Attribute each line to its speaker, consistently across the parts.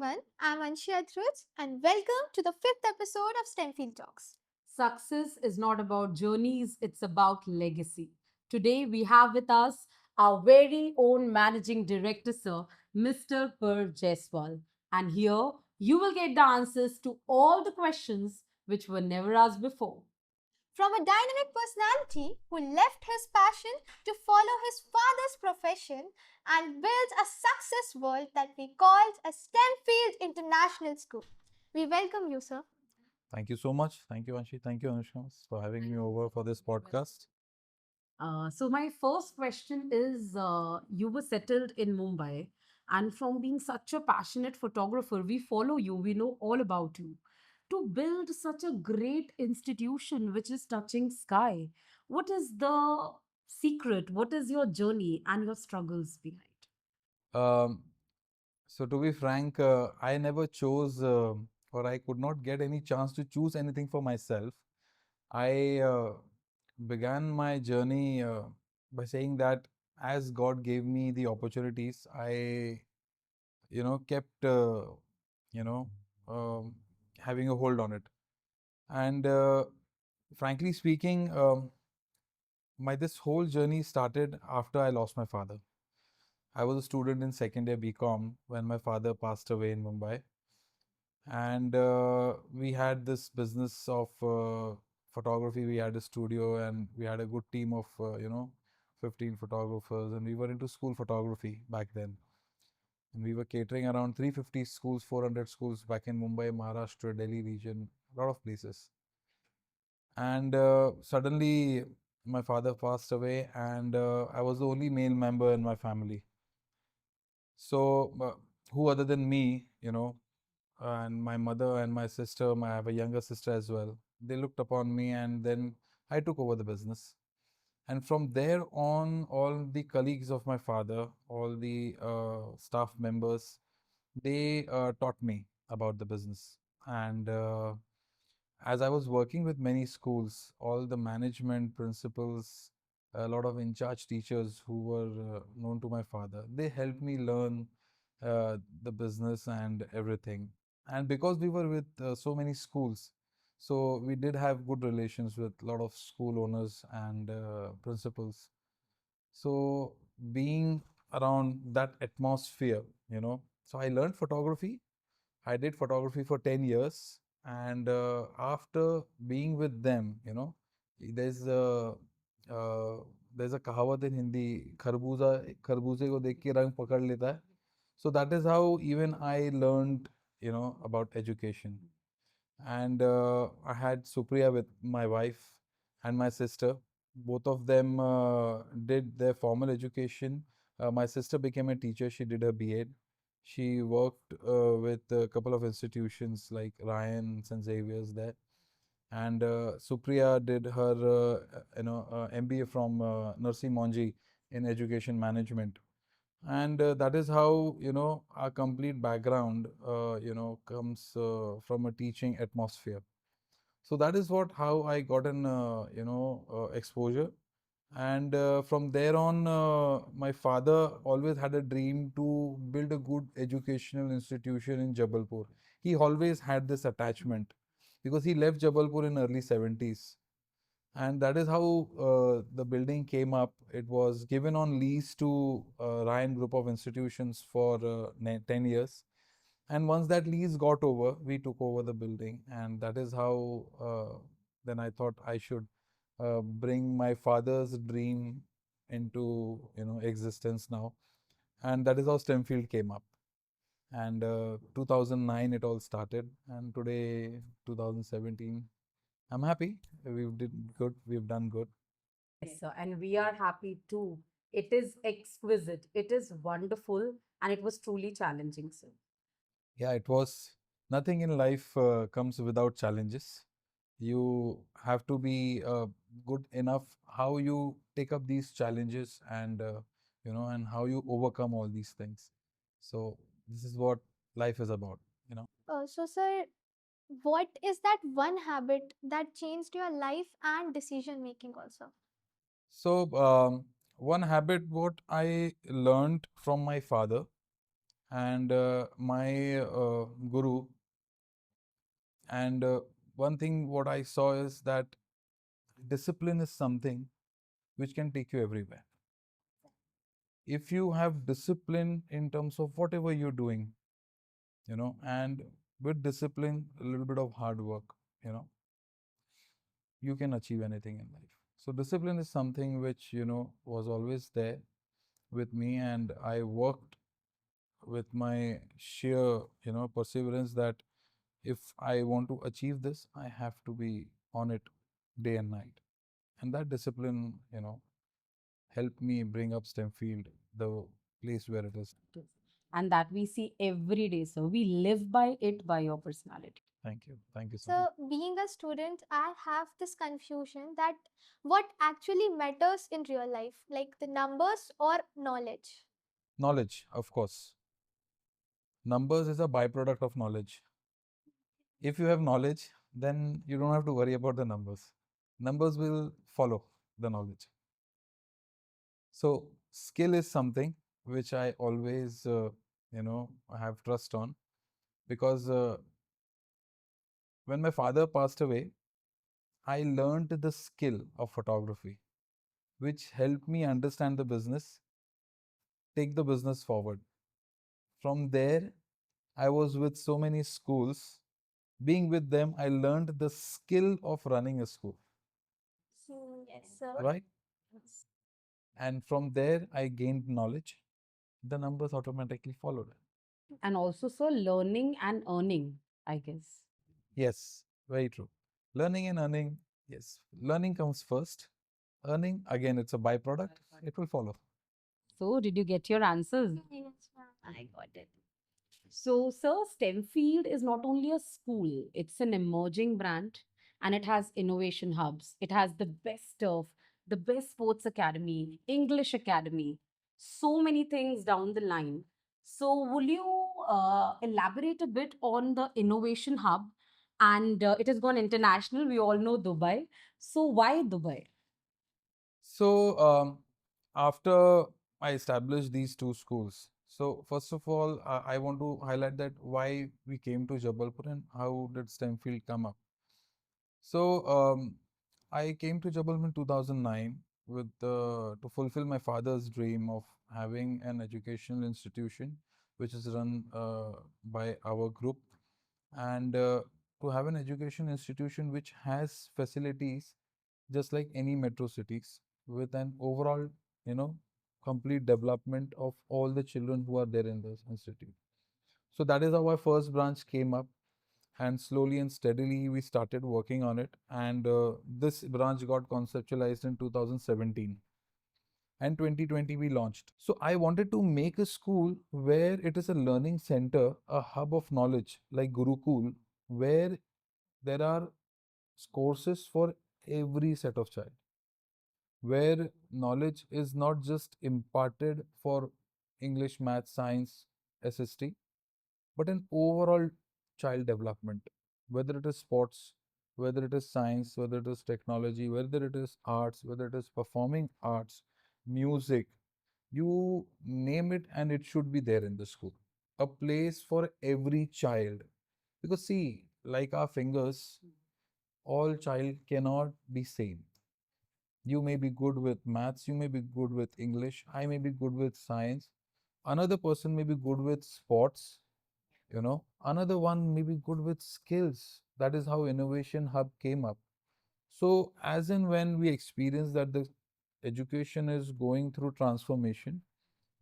Speaker 1: everyone, I'm Anshia Dhruj and welcome to the fifth episode of Stemfield Talks.
Speaker 2: Success is not about journeys, it's about legacy. Today, we have with us our very own managing director, sir, Mr. Per Jaiswal. And here, you will get the answers to all the questions which were never asked before.
Speaker 1: From a dynamic personality who left his passion to follow his father's profession and built a success world that we called a Stemfield International School. We welcome you, sir.
Speaker 3: Thank you so much. Thank you, Anshi. Thank you, Anushka, for having me over for this podcast.
Speaker 2: So my first question is you were settled in Mumbai, and from being such a passionate photographer, we follow you, we know all about you. To build such a great institution which is touching sky, what is the secret? What is your journey and your struggles behind?
Speaker 3: Um, so, to be frank, I never chose, or I could not get any chance to choose anything for myself. I began my journey by saying that as God gave me the opportunities, I, kept, you know, um, having a hold on it. And frankly speaking, my this whole journey started after I lost my father. I was a student in second year BCom when my father passed away in Mumbai, and we had this business of photography. We had a studio, and we had a good team of 15 photographers, and we were into school photography back then. And we were catering around 350 schools, 400 schools back in Mumbai, Maharashtra, Delhi region, a lot of places. And suddenly, my father passed away, and I was the only male member in my family. So, who other than me, and my mother and my sister, I have a younger sister as well. They looked upon me, and then I took over the business. And from there on, all the colleagues of my father, all the staff members, they taught me about the business. And as I was working with many schools, all the management principals, a lot of in charge teachers who were known to my father, they helped me learn the business and everything. And because we were with so many schools, so we did have good relations with a lot of school owners and principals. So being around that atmosphere, so I learned photography. I did photography for 10 years. And after being with them, there's a uh, there's a kahawat in Hindi, खरबूजे को देख के रंग पकड़ लेता है. So that is how even I learned, about education. And I had Supriya with my wife and my sister. Both of them did their formal education. My sister became a teacher. She did her B.Ed. She worked with a couple of institutions like Ryan, St. Xavier's there. And Supriya did her, MBA from Nursi Monji in education management. And that is how, our complete background, comes from a teaching atmosphere. So that is what how I got an exposure. And from there on, my father always had a dream to build a good educational institution in Jabalpur. He always had this attachment because he left Jabalpur in early 70s, and that is how the building came up. It was given on lease to Ryan Group of Institutions for 10 years. And once that lease got over, we took over the building. And that is how then I thought I should bring my father's dream into existence now. And that is how Stemfield came up. And 2009 it all started, and today 2017. I'm happy. We've did good. We've done good.
Speaker 2: Yes, sir, and we are happy too. It is exquisite, it is wonderful, and it was truly challenging, sir.
Speaker 3: Yeah, it was. Nothing in life comes without challenges. You have to be good enough how you take up these challenges, and and how you overcome all these things. So this is what life is about.
Speaker 1: Sir, what is that one habit that changed your life and decision making also?
Speaker 3: So one habit what I learned from my father, and my guru. And one thing what I saw is that discipline is something which can take you everywhere. If you have discipline in terms of whatever you're doing, and with discipline, a little bit of hard work, you know, you can achieve anything in life. So discipline is something which, was always there with me, and I worked with my sheer, perseverance that if I want to achieve this, I have to be on it day and night. And that discipline, helped me bring up Stemfield, the place where it is.
Speaker 2: Yes. And that we see every day. So we live by it, by your personality.
Speaker 3: Thank you. Thank you so much.
Speaker 1: So, being a student, I have this confusion that what actually matters in real life, like the numbers or knowledge.
Speaker 3: Knowledge, of course. Numbers is a byproduct of knowledge. If you have knowledge, then you don't have to worry about the numbers. Numbers will follow the knowledge. So, skill is something which I always, have trust on, because when my father passed away, I learned the skill of photography, which helped me understand the business, take the business forward. From there, I was with so many schools. Being with them, I learned the skill of running a school,
Speaker 1: Yes, sir.
Speaker 3: right? And from there, I gained knowledge. The numbers automatically followed.
Speaker 2: And also, so learning and earning, I guess.
Speaker 3: Yes, very true. Learning and earning, yes. Learning comes first. Earning, again, it's a byproduct. It will follow.
Speaker 2: So, did you get your answers?
Speaker 1: Yes, ma'am.
Speaker 2: I got it. So, sir, Stemfield is not only a school, it's an emerging brand and it has innovation hubs. It has the best sports academy, English academy, so many things down the line. So, will you elaborate a bit on the innovation hub? And it has gone international. We all know Dubai. So, why Dubai?
Speaker 3: So, after I established these two schools, so first of all, I want to highlight that why we came to Jabalpur and how did Stemfield come up. So, I came to Jabalpur in 2009 with to fulfill my father's dream of having an educational institution which is run by our group, and to have an education institution which has facilities just like any metro cities, with an overall, you know, complete development of all the children who are there in this institute. So that is how our first branch came up, and slowly and steadily we started working on it. And this branch got conceptualized in 2017, and 2020 we launched. So I wanted to make a school where it is a learning center, a hub of knowledge like Gurukul, where there are courses for every set of child, where knowledge is not just imparted for English, math, science, SST, but an overall child development, whether it is sports, whether it is science, whether it is technology, whether it is arts, whether it is performing arts, music, you name it, and it should be there in the school. A place for every child. Because see, like our fingers, all child cannot be same. You may be good with maths, you may be good with English, I may be good with science. Another person may be good with sports, another one may be good with skills. That is how Innovation Hub came up. So, as and when we experience that the education is going through transformation,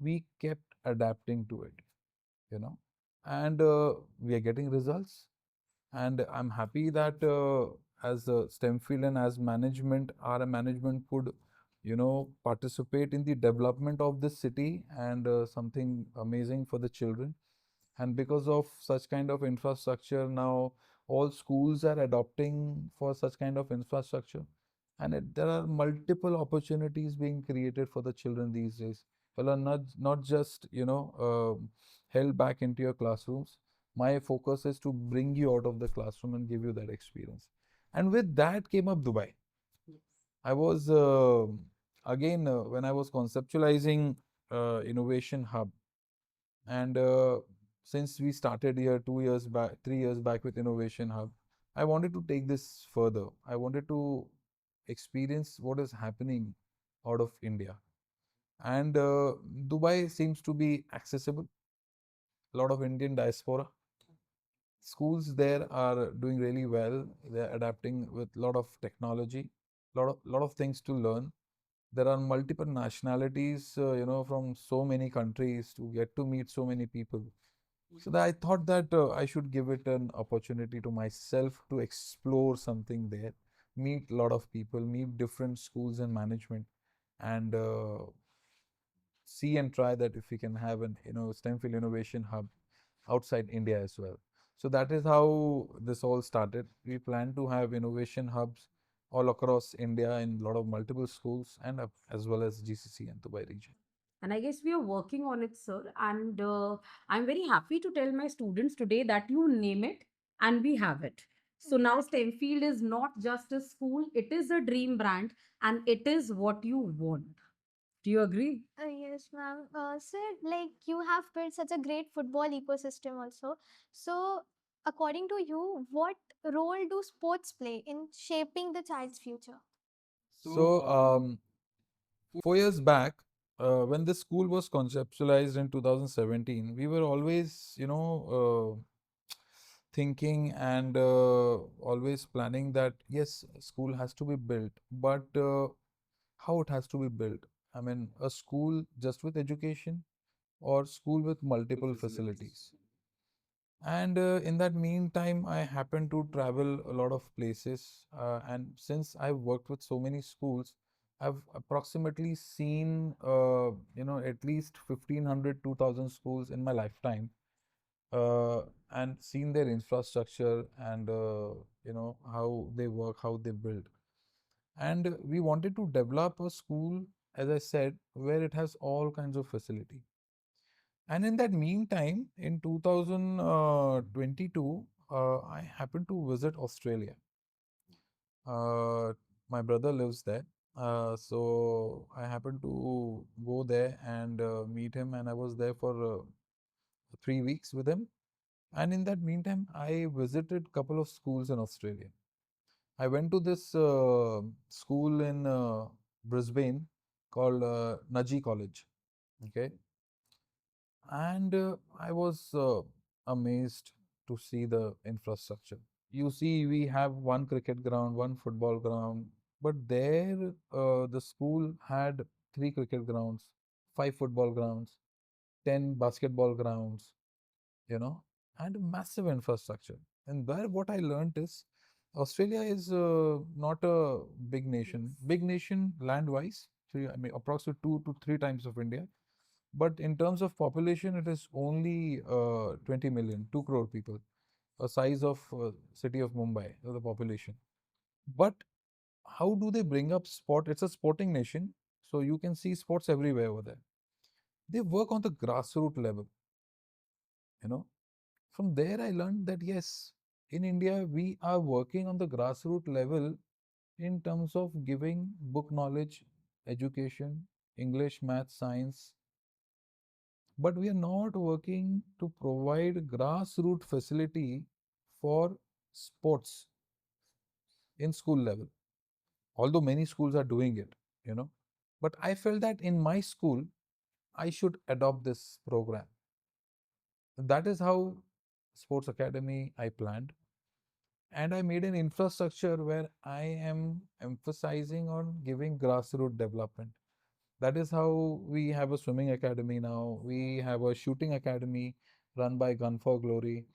Speaker 3: we kept adapting to it, you know, and we are getting results. And I'm happy that as Stemfield and as management, our management could, participate in the development of this city, and something amazing for the children. And because of such kind of infrastructure, now all schools are adopting for such kind of infrastructure, and there are multiple opportunities being created for the children these days. Well, are not just held back into your classrooms. My focus is to bring you out of the classroom and give you that experience. And with that came up Dubai.
Speaker 2: Yes.
Speaker 3: I was again when I was conceptualizing Innovation Hub, And since we started here 2 years back, 3 years back with Innovation Hub, I wanted to take this further. I wanted to experience what is happening out of India. And Dubai seems to be accessible. A lot of Indian diaspora. Schools there are doing really well. They're adapting with a lot of technology, lot of things to learn. There are multiple nationalities, from so many countries to get to meet so many people. So I thought that I should give it an opportunity to myself to explore something there, meet a lot of people, meet different schools and management, and see and try that if we can have an Stemfield Innovation Hub outside India as well. So that is how this all started. We plan to have innovation hubs all across India in a lot of multiple schools and as well as GCC and Dubai region.
Speaker 2: And I guess we are working on it, sir. And I'm very happy to tell my students today that you name it and we have it. So now Stemfield is not just a school, it is a dream brand and it is what you want. Do you agree?
Speaker 1: Yes, ma'am. Sir, like you have built such a great football ecosystem also. So, according to you, what role do sports play in shaping the child's future?
Speaker 3: So 4 years back, when this school was conceptualized in 2017, we were always, thinking and always planning that yes, school has to be built, but how it has to be built. I mean, a school just with education or school with multiple facilities. And in that meantime, I happened to travel a lot of places. And since I've worked with so many schools, I've approximately seen, at least 1,500, 2,000 schools in my lifetime, uh, and seen their infrastructure and, how they work, how they build. And we wanted to develop a school, as I said, where it has all kinds of facility. And in that meantime, in 2022, I happened to visit Australia. Uh, my brother lives there. So I happened to go there and meet him, and I was there for 3 weeks with him. And in that meantime, I visited couple of schools in Australia. I went to this school in Brisbane called Naji College. Okay, and I was amazed to see the infrastructure. You see, we have one cricket ground, one football ground, but there the school had three cricket grounds, five football grounds, 10 basketball grounds, and massive infrastructure. And there, what I learned is Australia is not a big nation land wise, I mean, approximately 2 to 3 times of India. But in terms of population, it is only 20 million, 2 crore people, a size of city of Mumbai, the population. But how do they bring up sport? It's a sporting nation, so you can see sports everywhere over there. They work on the grassroots level, you know. From there, I learned that yes, in India, we are working on the grassroots level in terms of giving book knowledge, education, English, math, science, but we are not working to provide grassroots facility for sports in school level, although many schools are doing it, you know. But I felt that in my school, I should adopt this program. That is how Sports Academy I planned. And I made an infrastructure where I am emphasizing on giving grassroots development. That is how we have a swimming academy now. We have a shooting academy run by Gun for Glory.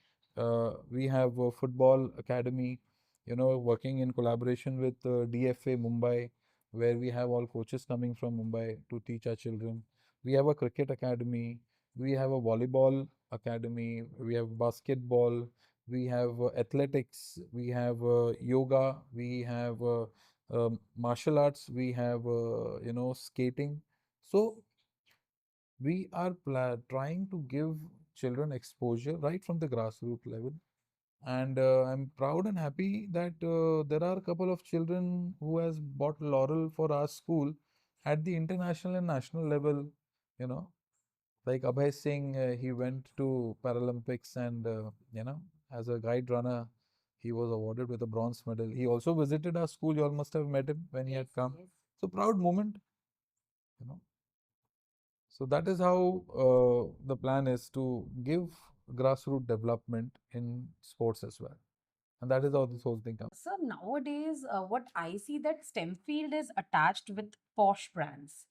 Speaker 3: We have a football academy, working in collaboration with DFA Mumbai, where we have all coaches coming from Mumbai to teach our children. We have a cricket academy. We have a volleyball academy. We have basketball. We have athletics. We have yoga. We have martial arts. We have skating. So we are trying to give children exposure right from the grassroots level. And I'm proud and happy that there are a couple of children who has bought laurel for our school at the international and national level, you know. Like Abhay Singh, he went to Paralympics and, as a guide runner, he was awarded with a bronze medal. He also visited our school. You all must have met him when he had come. So proud moment, you know. So that is how the plan is to give grassroots development in sports as well. And that is how this whole thing comes.
Speaker 2: So nowadays, what I see that Stemfield is attached with posh brands.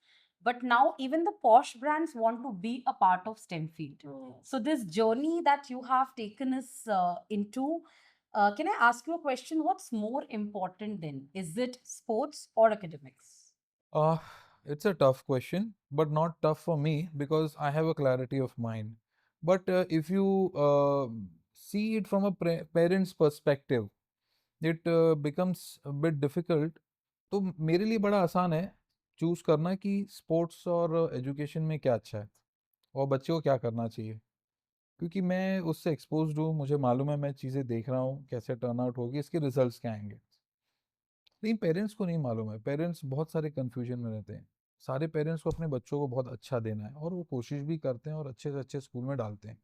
Speaker 2: But now even the posh brands want to be a part of Stemfield. So this journey that you have taken us into, can I ask you a question? What's more important then? Is it sports or academics?
Speaker 3: Uh, it's a tough question, but not tough for me because I have a clarity of mind. But if you see it from a parent's perspective, it becomes a bit difficult. तो मेरे लिए बड़ा आसान है choose करना कि sports और education में क्या अच्छा है और बच्चे को क्या करना चाहिए, क्योंकि मैं उससे एक्सपोज्ड हूँ, मुझे मालूम है, मैं चीज़ें देख रहा हूँ कैसे टर्न आउट होगी, इसके रिजल्ट्स क्या आएंगे। लेकिन पेरेंट्स को नहीं मालूम है, पेरेंट्स बहुत सारे कन्फ्यूजन में रहते हैं। सारे पेरेंट्स को अपने बच्चों को बहुत अच्छा देना है और वो कोशिश भी करते हैं और अच्छे से अच्छे स्कूल में डालते हैं।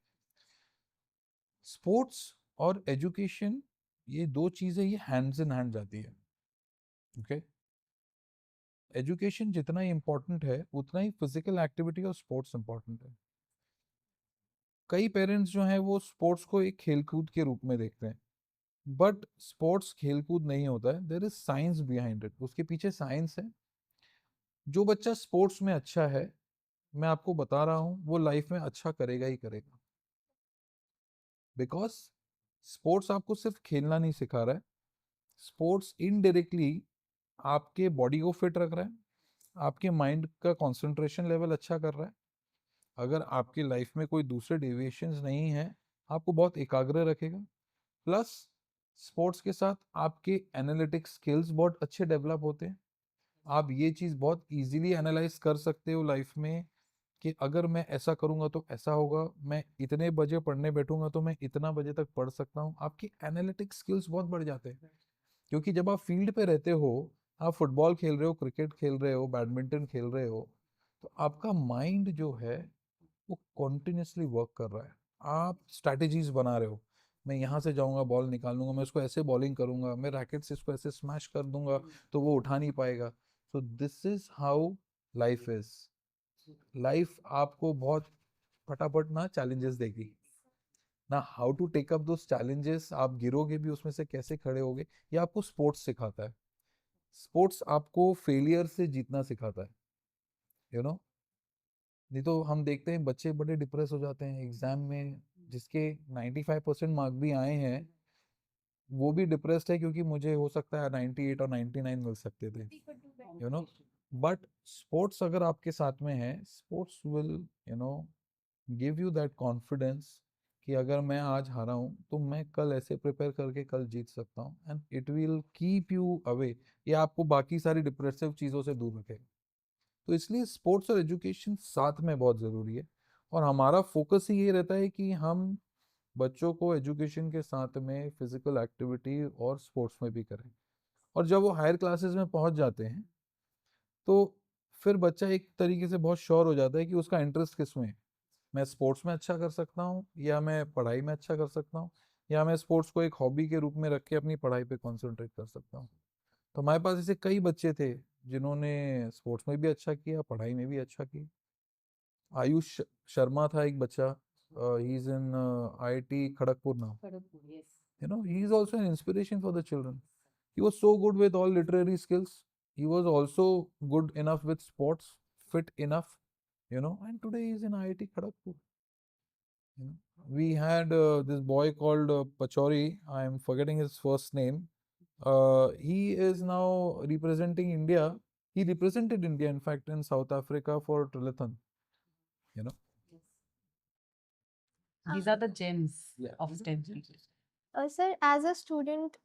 Speaker 3: स्पोर्ट्स और एजुकेशन, ये दो चीज़ें ये हैंड्स इन हैंड जाती है। ओके, एजुकेशन जितना ही इम्पोर्टेंट है उतना ही फिजिकल एक्टिविटी और स्पोर्ट्स इम्पोर्टेंट है। कई पेरेंट्स जो हैं वो स्पोर्ट्स को एक खेलकूद के रूप में देखते हैं, बट स्पोर्ट्स खेलकूद नहीं होता है, there is science behind it, उसके पीछे साइंस है। जो बच्चा स्पोर्ट्स में अच्छा है, मैं आपको बता रहा हूँ वो लाइफ में अच्छा करेगा ही करेगा, बिकॉज स्पोर्ट्स आपको सिर्फ खेलना नहीं सिखा रहा है, स्पोर्ट्स इनडायरेक्टली आपके बॉडी को फिट रख रहा है, आपके माइंड का कंसंट्रेशन लेवल अच्छा कर रहा है। अगर आपकी लाइफ में कोई दूसरे डेविएशंस नहीं है, आपको बहुत एकाग्र रखेगा। प्लस स्पोर्ट्स के साथ आपके एनालिटिक्स स्किल्स बहुत अच्छे डेवलप होते हैं। आप ये चीज़ बहुत इजीली एनालाइज कर सकते हो लाइफ में कि अगर मैं ऐसा करूंगा तो ऐसा होगा, मैं इतने बजे पढ़ने बैठूंगा तो मैं इतना बजे तक पढ़ सकता हूँ। आपकी एनालिटिक स्किल्स बहुत बढ़ जाते हैं, क्योंकि जब आप फील्ड पे रहते हो, आप फुटबॉल खेल रहे हो, क्रिकेट खेल रहे हो, बैडमिंटन खेल रहे हो, तो आपका माइंड जो है वो कॉन्टिन्यूसली वर्क कर रहा है। आप स्ट्रैटेजीज बना रहे हो, मैं यहाँ से जाऊंगा, बॉल निकालूंगा, मैं उसको ऐसे बॉलिंग करूंगा, मैं रैकेट से इसको ऐसे स्मैश कर दूंगा तो वो उठा नहीं पाएगा। So this is how life is. Life आपको बहुत फटाफट ना चैलेंजेस देगी ना, how to take up those challenges, आप गिरोगे भी उसमें से कैसे खड़े होगे, ये आपको स्पोर्ट्स सिखाता है। स्पोर्ट्स आपको फेलियर से जीतना सिखाता है, यू नो। नहीं तो हम देखते हैं बच्चे बड़े डिप्रेस हो जाते हैं एग्जाम में, जिसके 95% मार्क भी आए हैं, वो भी डिप्रेस्ड है क्योंकि मुझे हो सकता है 98 और 99 मिल सकते थे, यू नो। बट स्पोर्ट्स अगर आपके साथ में है, sports will, you know, give you that confidence कि अगर मैं आज हारा हूँ तो मैं कल ऐसे प्रिपेयर करके कल जीत सकता हूँ, and it will keep you away, ये आपको बाकी सारी डिप्रेसिव चीज़ों से दूर रखेगा। तो इसलिए स्पोर्ट्स और एजुकेशन साथ में बहुत ज़रूरी है, और हमारा फोकस ही ये रहता है कि हम बच्चों को एजुकेशन के साथ में फिजिकल एक्टिविटी और स्पोर्ट्स में भी करें। और जब वो हायर क्लासेस में पहुंच जाते हैं तो फिर बच्चा एक तरीके से बहुत श्योर हो जाता है कि उसका इंटरेस्ट किस में है। मैं स्पोर्ट्स में अच्छा कर सकता हूँ, या मैं पढ़ाई में अच्छा कर सकता हूँ, या मैं स्पोर्ट्स को एक हॉबी के रूप में रख के अपनी पढ़ाई पे कॉन्सेंट्रेट कर सकता हूँ। तो हमारे पास ऐसे कई बच्चे थे जिन्होंने स्पोर्ट्स में भी अच्छा किया, पढ़ाई में भी अच्छा किया। आयुष शर्मा था एक बच्चा, he is in IIT Kharagpur now. You know, he is also an inspiration for the children. He was so good with all literary skills. He was also good enough with sports, fit enough, you know, and today he is in IIT Kharagpur. You know, we had this boy called Pachori. I am forgetting his first name. He is now representing India. He represented India, in fact, in South Africa for triathlon. You know,
Speaker 2: These are the gems
Speaker 3: yeah,
Speaker 2: of Stanford.
Speaker 1: Sir, as a student,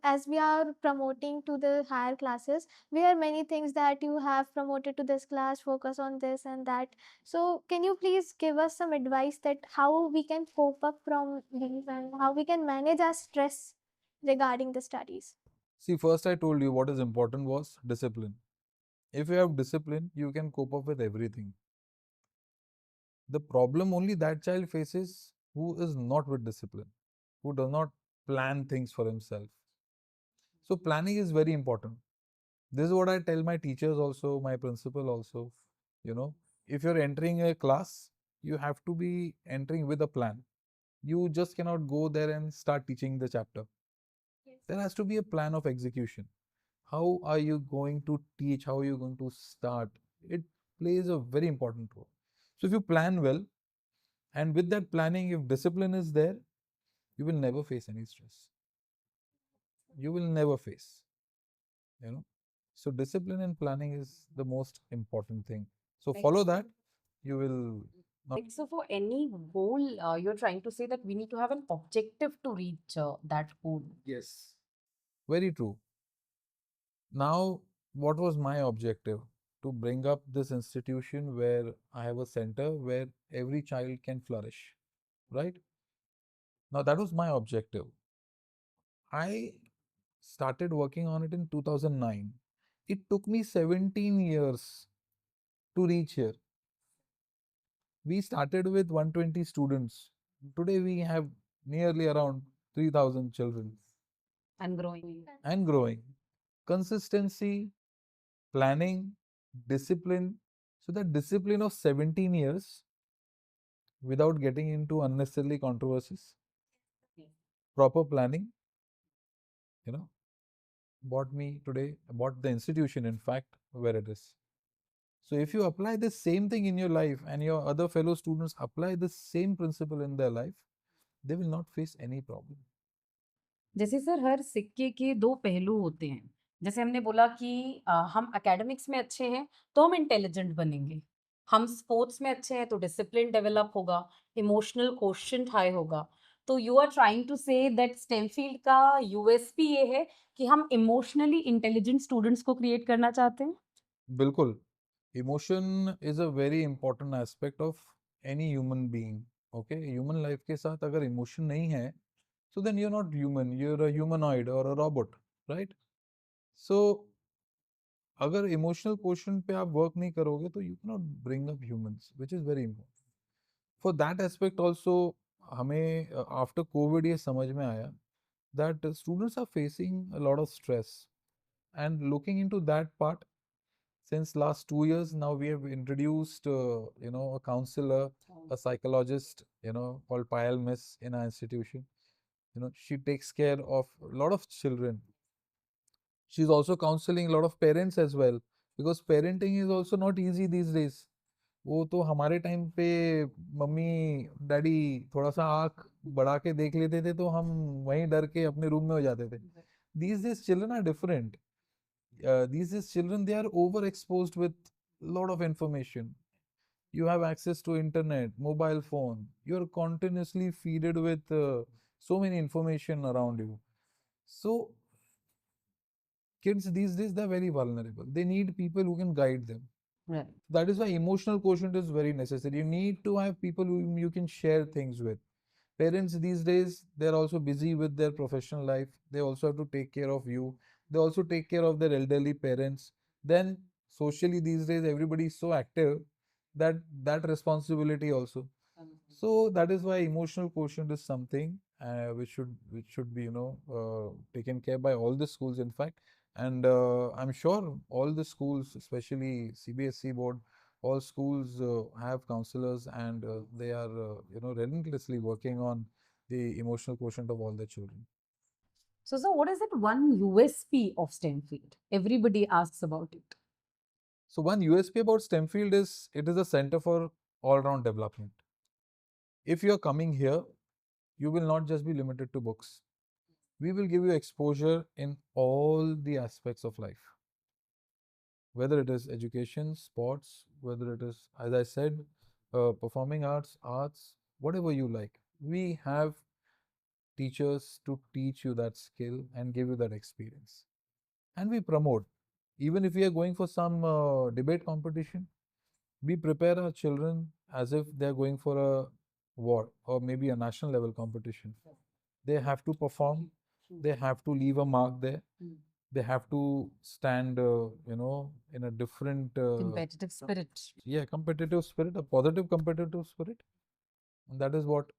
Speaker 1: as we are promoting to the higher classes, we are many things that you have promoted to this class, focus on this and that. So, can you please give us some advice that how we can cope up from these and how we can manage our stress regarding the studies?
Speaker 3: See, first I told you what is important was discipline. If you have discipline, you can cope up with everything. The problem only that child faces who is not with discipline, who does not plan things for himself. So planning is very important. This is what I tell my teachers also, my principal also. You know, if you're entering a class, you have to be entering with a plan. You just cannot go there and start teaching the chapter. There has to be a plan of execution. How are you going to teach? How are you going to start? It plays a very important role. So if you plan well, and with that planning, if discipline is there, you will never face any stress. You will never face, you know. So discipline and planning is the most important thing. So follow that, you will not.
Speaker 2: Like, so for any goal, you're trying to say that we need to have an objective to reach that goal.
Speaker 3: Yes. Very true. Now, what was my objective? To bring up this institution where I have a center where every child can flourish, right? Now, that was my objective. I started working on it in 2009. It took me 17 years to reach here. We started with 120 students. Today we have nearly around 3,000 children
Speaker 2: And growing.
Speaker 3: and growing. Consistency, planning, discipline. So that discipline of 17 years without getting into unnecessarily controversies, proper planning, you know, brought me today, brought the institution, in fact, where it is. So if you apply the same thing in your life and your other fellow students apply the same principle in their life, they will not face any problem.
Speaker 2: जैसे sir हर सिक्के के दो पहलू होते हैं। जैसे हमने बोला कि हम एकेडमिक्स में अच्छे हैं तो हम इंटेलिजेंट बनेंगे। हम स्पोर्ट्स में अच्छे हैं तो डिसिप्लिन डेवलप होगा, इमोशनल क्वोशिएंट हाई होगा। तो you are trying to say that Stemfield का यूएसपी ये है कि हम इमोशनली इंटेलिजेंट स्टूडेंट्स को क्रिएट करना चाहते हैं?
Speaker 3: बिल्कुल, emotion is a very important aspect of any human being. Okay, human life के साथ अगर इमोशन नहीं है, so then you're not human, you're a humanoid or a robot, right? So अगर इमोशनल क्वेश्चन पे आप वर्क नहीं करोगे तो you can not bring up humans, which is very important. For that aspect also हमें after Covid ये समझ में आया that students are facing a lot of stress, and looking into that part, since last 2 years now we have introduced a counselor, a psychologist, called Payal Miss in our institution. She takes care of a lot of children. She's also counseling a lot of parents as well, because parenting is also not easy these days. वो तो हमारे time पे mummy daddy थोड़ा सा आंख बढ़ा के देख लेते थे तो हम वहीं डर के अपने रूम में हो जाते थे. These days children are different. These days children, they are overexposed with lot of information. You have access to internet, mobile phone. You are continuously feeded with so many information around you. So kids these days, they're very vulnerable. They need people who can guide them.
Speaker 2: Right.
Speaker 3: That is why emotional quotient is very necessary. You need to have people whom you can share things with. Parents these days, they're also busy with their professional life. They also have to take care of you. They also take care of their elderly parents. Then socially these days, everybody is so active that that responsibility also. So that is why emotional quotient is something which should be taken care by all the schools, in fact. And I'm sure all the schools, especially CBSE board, all schools have counselors, and they are relentlessly working on the emotional quotient of all the children.
Speaker 2: So, sir, what is that one USP of Stenfield? Everybody asks about it.
Speaker 3: So one USP about Stemfield is it is a center for all-round development. If you are coming here, you will not just be limited to books. We will give you exposure in all the aspects of life, whether it is education, sports, whether it is, as I said, performing arts, whatever you like. We have teachers to teach you that skill and give you that experience. And we promote. Even if we are going for some debate competition, we prepare our children as if they are going for a war or maybe a national level competition. They have to perform, they have to leave a mark there. they have to stand in a different
Speaker 2: Competitive spirit.
Speaker 3: yeah, competitive spirit, a positive competitive spirit, and that is what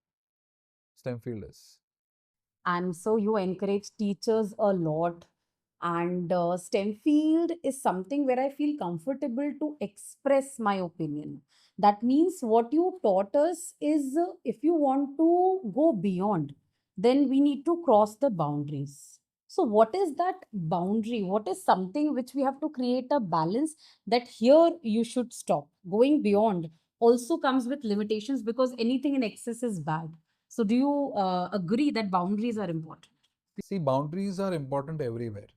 Speaker 3: Stemfield is.
Speaker 2: And so you encourage teachers a lot. And STEM field is something where I feel comfortable to express my opinion. That means what you taught us is if you want to go beyond, then we need to cross the boundaries. So, what is that boundary? What is something which we have to create a balance that here you should stop? Going beyond also comes with limitations because anything in excess is bad. So, do you agree that boundaries are important?
Speaker 3: See, boundaries are important everywhere.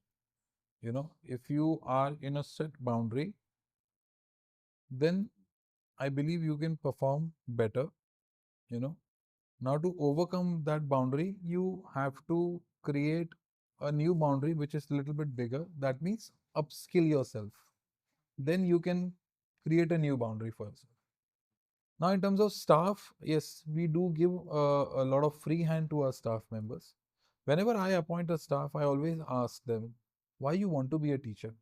Speaker 3: If you are in a set boundary, then I believe you can perform better. you know Now, to overcome that boundary, you have to create a new boundary which is a little bit bigger. That means upskill yourself. Then you can create a new boundary for yourself. Now, in terms of staff, yes, we do give a lot of free hand to our staff members. Whenever I appoint a staff, I always ask them, why you want to be a teacher?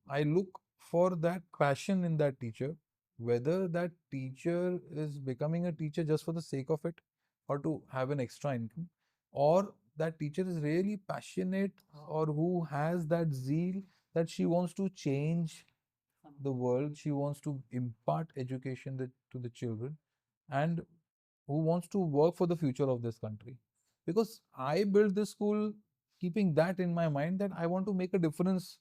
Speaker 3: I look for that passion in that teacher, whether that teacher is becoming a teacher just for the sake of it or to have an extra income, or that teacher is really passionate or who has that zeal that she wants to change the world, she wants to impart education to the children, and who wants to work for the future of this country. Because I built this school keeping that in my mind, that I want to make a difference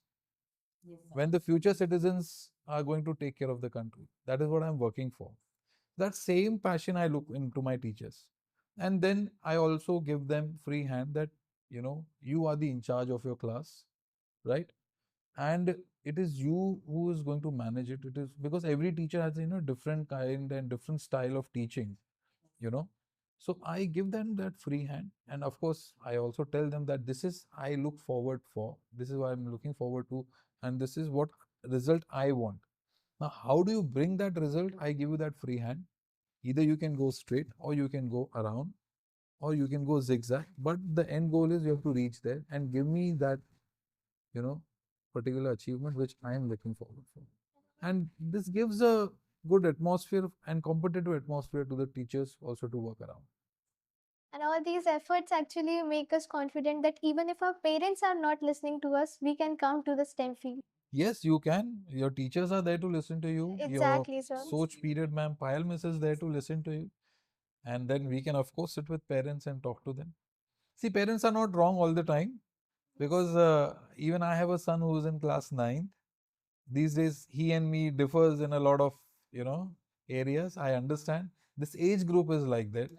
Speaker 3: when the future citizens are going to take care of the country. That is what I'm working for. That same passion I look into my teachers. And then I also give them free hand that, you are the in charge of your class, right? And it is you who is going to manage it. It is because every teacher has, different kind and different style of teaching, you know. So I give them that free hand. And of course, I also tell them that this is I look forward for, this is what I'm looking forward to, and this is what result I want. Now, how do you bring that result? I give you that free hand. Either you can go straight, or you can go around, or you can go zigzag. But the end goal is you have to reach there and give me that, you know, particular achievement which I am looking forward for. And this gives a good atmosphere and competitive atmosphere to the teachers also to work around.
Speaker 1: And all these efforts actually make us confident that even if our parents are not listening to us, we can come to the STEM field.
Speaker 3: Yes, you can. Your teachers are there to listen to you. Your
Speaker 1: Exactly, sir.
Speaker 3: Soch period, ma'am, Payal miss is there to listen to you. And then we can, of course, sit with parents and talk to them. See, parents are not wrong all the time, because even I have a son who is in class 9. These days, he and me differs in a lot of, areas. I understand. This age group is like that.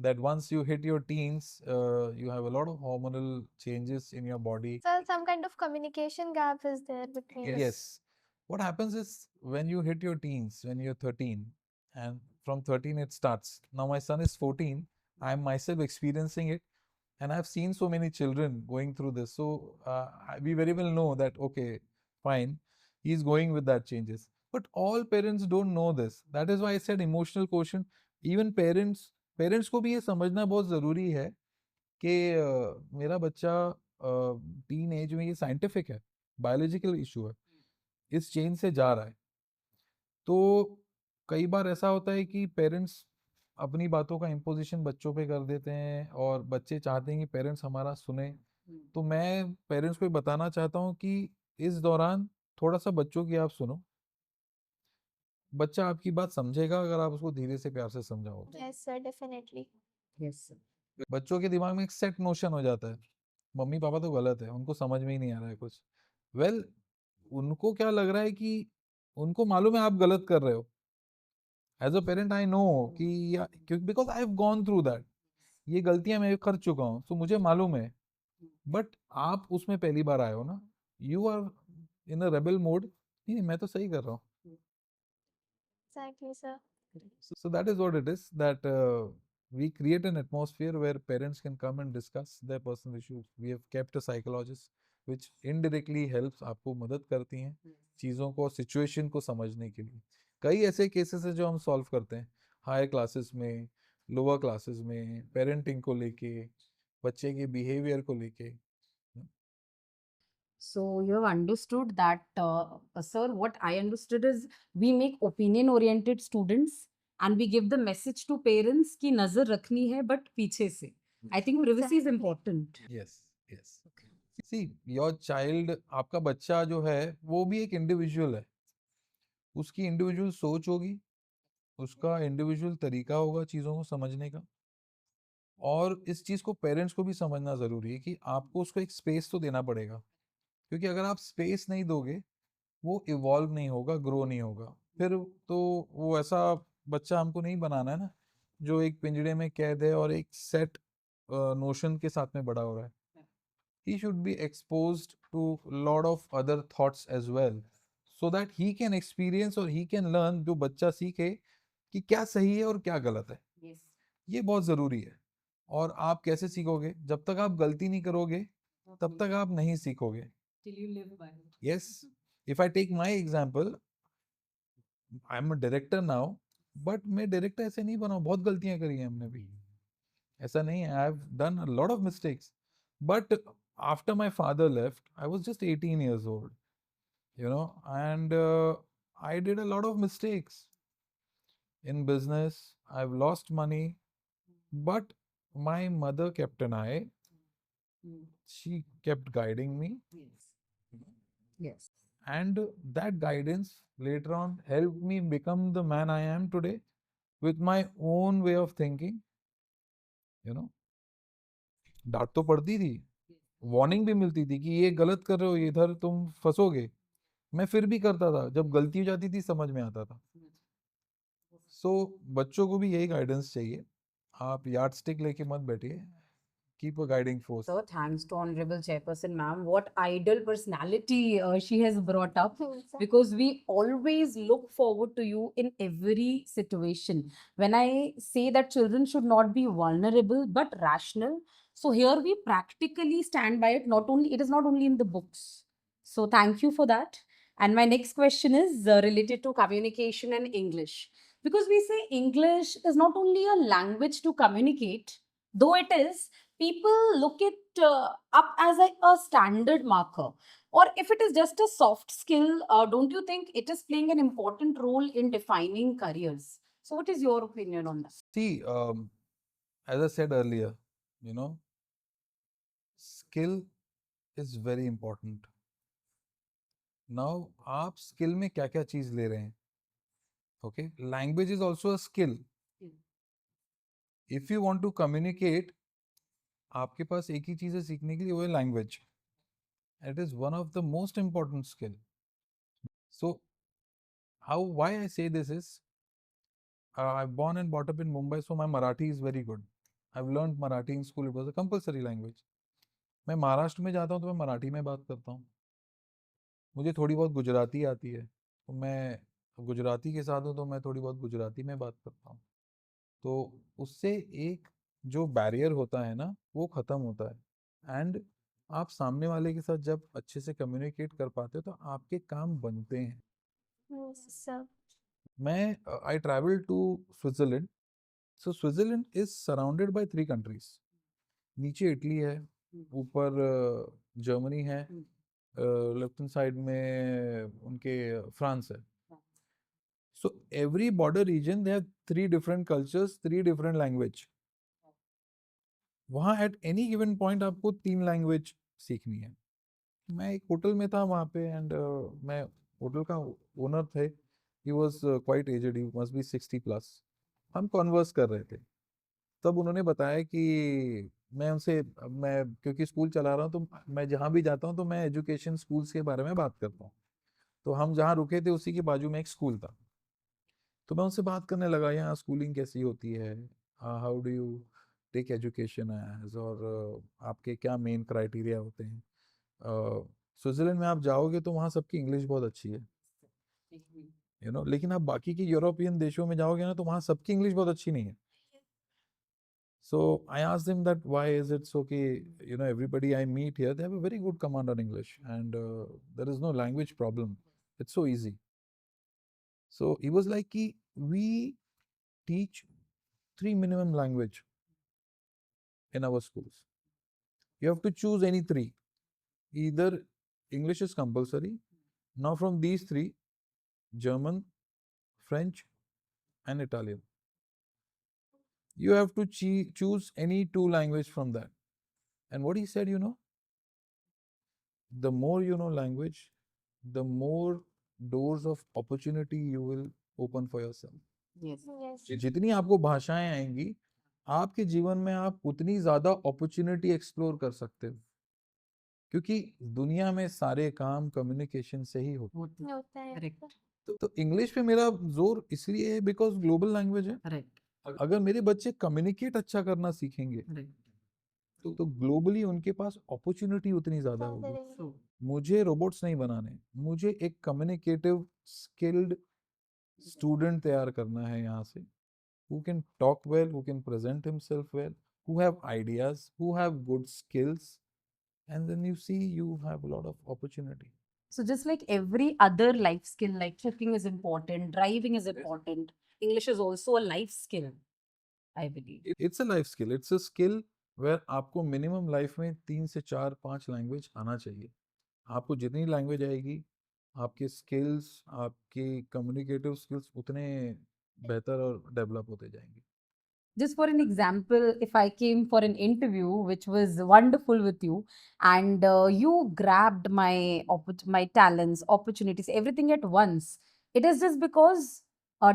Speaker 3: That once you hit your teens, you have a lot of hormonal changes in your body.
Speaker 1: So some kind of communication gap is there between us.
Speaker 3: Yes. What happens is when you hit your teens, when you're 13, and from 13 it starts. Now, my son is 14. I'm myself experiencing it, and I've seen so many children going through this. So, we very well know that, okay, fine, he's going with that changes. But all parents don't know this. That is why I said emotional quotient. Even parents को भी ये समझना बहुत ज़रूरी है कि मेरा बच्चा टीन एज में, ये साइंटिफिक है, बायोलॉजिकल इशू है, इस चेन से जा रहा है। तो कई बार ऐसा होता है कि पेरेंट्स अपनी बातों का इम्पोजिशन बच्चों पे कर देते हैं, और बच्चे चाहते हैं कि पेरेंट्स हमारा सुने। तो मैं पेरेंट्स को बताना चाहता हूँ कि इस दौरान थोड़ा सा बच्चों की आप सुनो। बच्चा आपकी बात समझेगा अगर आप उसको धीरे से प्यार से समझाओ तो।
Speaker 1: Yes, sir, definitely.
Speaker 2: Yes, sir.
Speaker 3: बच्चों के दिमाग में एक सेट नोशन हो जाता है, मम्मी पापा तो गलत है, उनको समझ में ही नहीं आ रहा है कुछ। वेल, उनको क्या लग रहा है कि उनको मालूम है आप गलत कर रहे हो। As a parent I know कि क्योंकि because I have gone through that, ये गलतियां मैं कर चुका हूँ, तो मुझे मालूम है। बट आप उसमें पहली बार आए हो ना, you are in a rebel mode, नहीं मैं तो सही कर रहा हूँ।
Speaker 1: Exactly, sir.
Speaker 3: So that is what it is, that we create an atmosphere where parents can come and discuss their personal issues. We have kept a psychologist which indirectly helps, आपको मदद करती हैं चीज़ों को, सिचुएशन को समझने के लिए। कई ऐसे केसेस हैं जो हम सॉल्व करते हैं हायर क्लासेस में, लोअर क्लासेस में, पेरेंटिंग को लेके, बच्चे के बिहेवियर को लेके।
Speaker 2: So you have understood that, sir. What I understood is we make opinion-oriented students and we give the message to parents कि नजर रखनी है but पीछे से. I think privacy is important.
Speaker 3: Yes, yes. See, your child, आपका बच्चा जो है वो भी एक इंडिविजुअल है, उसकी इंडिविजुअल सोच होगी, उसका इंडिविजुअल तरीका होगा चीज़ों को समझने का। और इस चीज़ को पेरेंट्स को भी समझना ज़रूरी है कि आपको उसको एक स्पेस तो देना पड़ेगा, क्योंकि अगर आप स्पेस नहीं दोगे वो इवॉल्व नहीं होगा, ग्रो नहीं होगा। फिर तो वो ऐसा बच्चा हमको नहीं बनाना है ना, जो एक पिंजड़े में कैद है और एक सेट नोशन के साथ में बड़ा हो रहा है। he should be exposed to lot of other thoughts as well, so that he can experience और he can learn, जो बच्चा सीखे कि क्या सही है और क्या गलत है।
Speaker 2: Yes.
Speaker 3: ये बहुत ज़रूरी है। और आप कैसे सीखोगे? जब तक आप गलती नहीं करोगे तब तक आप नहीं सीखोगे।
Speaker 2: Till you live by it.
Speaker 3: Yes, if I take my example, I am a director now, but मैं डायरेक्टर ऐसे नहीं बना हूं, बहुत गलतियां करी हैं हमने भी, ऐसा नहीं है, I have done a lot of mistakes, but after my father left, I was just 18 years old, and I did a lot of mistakes in business. I've lost money, but my mother kept an eye.
Speaker 2: Mm.
Speaker 3: She kept guiding me,
Speaker 2: Yes. Yes.
Speaker 3: and that guidance later on helped me become the man I am today with my own way of thinking. you know डांट तो पड़ती थी, warning भी मिलती थी कि ये गलत कर रहे हो, ये इधर तुम फंसोगे, मैं फिर भी करता था, जब गलती हो जाती थी समझ में आता था। सो बच्चों को भी यही गाइडेंस चाहिए, आप यार्ड स्टिक लेके मत बैठिए, keep a guiding force.
Speaker 2: So thanks to Honorable Chairperson Ma'am. What ideal personality she has brought up, because we always look forward to you in every situation. When I say that children should not be vulnerable but rational, so here we practically stand by it. Not only it is not only in the books. So thank you for that. And my next question is related to communication and English, because we say English is not only a language to communicate, though it is, people look it up as a standard marker, or if it is just a soft skill, don't you think it is playing an important role in defining careers? So what is your opinion on that?
Speaker 3: See, as I said earlier, you know, skill is very important. Now, आप skill में क्या क्या चीज ले रहे हैं? Okay, language is also a skill. If you want to communicate, आपके पास एक ही चीज है सीखने के लिए, वो है language. It is one of the most important skill. So, why I say this is, I'm born and brought up in Mumbai, so my Marathi is very good. I've learned Marathi in school. It was a compulsory language. मैं महाराष्ट्र में जाता हूँ तो मैं मराठी में बात करता हूँ। मुझे थोड़ी बहुत गुजराती आती है, तो मैं गुजराती के साथ हूँ तो मैं थोड़ी बहुत गुजराती में बात करता हूँ। तो उससे एक जो बैरियर होता है ना, वो ख़त्म होता है। एंड आप सामने वाले के साथ जब अच्छे से कम्युनिकेट कर पाते हो तो आपके काम बनते हैं।
Speaker 1: Yes, sir.
Speaker 3: मैं I travel to Switzerland. So Switzerland is surrounded by 3 countries. नीचे इटली है, ऊपर जर्मनी है, लेफ्ट हैंड साइड में उनके फ्रांस है। So every border region they have 3 different cultures, 3 different language। वहाँ एट एनी गिवन पॉइंट आपको 3 लैंग्वेज सीखनी है। मैं एक होटल में था वहाँ पे, एंड मैं होटल का ओनर थे, he was quite aged, he must be 60+। हम कॉन्वर्स कर रहे थे, तब उन्होंने बताया कि मैं उनसे, मैं क्योंकि स्कूल चला रहा हूँ तो मैं जहाँ भी जाता हूँ तो मैं एजुकेशन स्कूल्स के बारे में बात करता हूँ। तो हम जहाँ रुके थे उसी के बाजू में एक स्कूल था, तो मैं उनसे बात करने लगा, यहाँ स्कूलिंग कैसी होती है, how do you take education as, और आपके क्या मेन क्राइटेरिया होते हैं। स्विट्जरलैंड में आप जाओगे तो वहाँ सबकी इंग्लिश बहुत अच्छी है, लेकिन आप बाकी के यूरोपियन देशों में जाओगे ना तो वहाँ सबकी इंग्लिश बहुत अच्छी नहीं है। So I asked him that why is it so कि everybody I meet here, they have a very good command on English, and there is no language problem. It's so easy. So he was like कि we teach 3 minimum language in our schools. You have to choose any 3. Either English is compulsory. Now from these three, German, French, and Italian, you have to choose any two language from that. And what he said, the more you know language, the more doors of opportunity you will open for yourself.
Speaker 2: Yes.
Speaker 1: Yes.
Speaker 3: जितनी आपको भाषाएं आएंगी, आपके जीवन में आप उतनी ज्यादा अपॉर्चुनिटी एक्सप्लोर कर सकते हो, क्योंकि दुनिया में सारे काम कम्युनिकेशन से ही होते
Speaker 2: होते हैं।
Speaker 1: होता है
Speaker 2: Correct.
Speaker 3: हैं। तो इंग्लिश पे मेरा जोर इसलिए है बिकॉज ग्लोबल लैंग्वेज है।
Speaker 2: Correct.
Speaker 3: अगर मेरे बच्चे कम्युनिकेट अच्छा करना सीखेंगे,
Speaker 2: Correct.
Speaker 3: तो ग्लोबली उनके पास अपॉर्चुनिटी उतनी ज्यादा
Speaker 1: ज़्यादा
Speaker 3: होगी।
Speaker 1: रहेंगे।
Speaker 2: True.
Speaker 3: मुझे रोबोट्स नहीं बनाने, मुझे एक कम्युनिकेटिव स्किल्ड स्टूडेंट तैयार करना है यहाँ से, who can talk well, who can present himself well, who have ideas, who have good skills, and then you see you have a lot of opportunity.
Speaker 2: So just like every other life skill, like cooking is important, driving is important, English is also a life skill, I believe.
Speaker 3: It's a life skill. It's a skill where आपको minimum life में 3 से 4 5 language आना चाहिए। आपको जितनी language आएगी, आपके skills, आपके कम्युनिकेटिव स्किल्स उतने बेहतर और डेवलप होते जाएंगे।
Speaker 2: Just for an example, if I came for an interview which was wonderful with you, and you grabbed my talents, opportunities, everything at once, it is just because